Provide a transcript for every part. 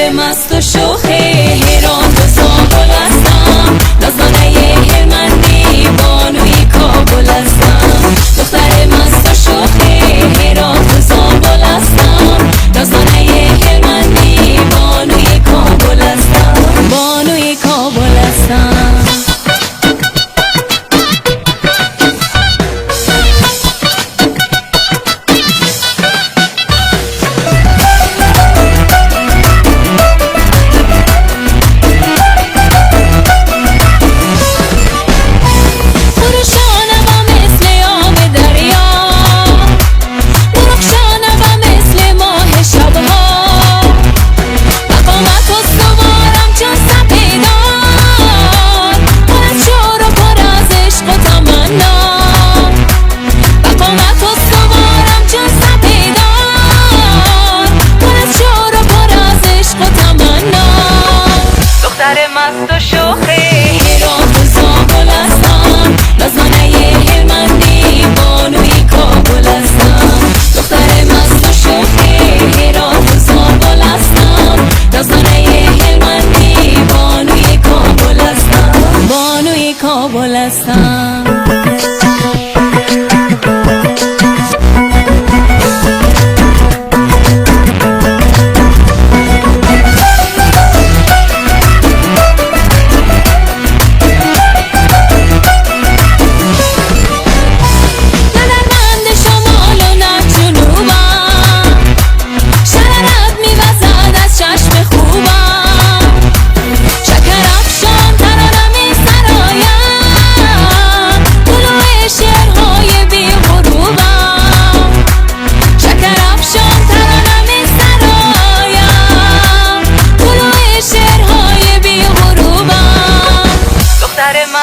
مست و شوخ هران و زابل هستم، نازنانه هلمندی بانوی کابل هستم. دختر مست و شوخ هران و زابل هستم، نازنانه هلمندی بانوی کابل هستم، بانوی کابل هستم. مست و شوخ هران و زابل هستم، نازنانه هلمندی بانوی کابل هستم. دختر مست و شوخ هران و زابل هستم، نازنانه هلمندی بانوی کابل هستم، بانوی کابل هستم.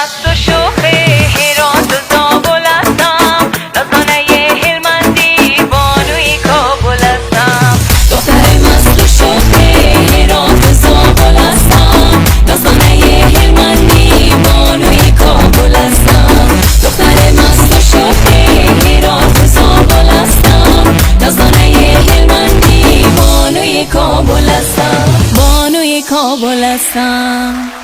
مست و شوخ هران و زابل هستم، نازنانه هلمندی بانوی کابل هستم. دختر مست و شوخ هران و زابل هستم، نازنانه هلمندی بانوی کابل هستم. دختر مست و شوخ هران و زابل هستم، نازنانه هلمندی بانوی کابل هستم، بانوی کابل هستم.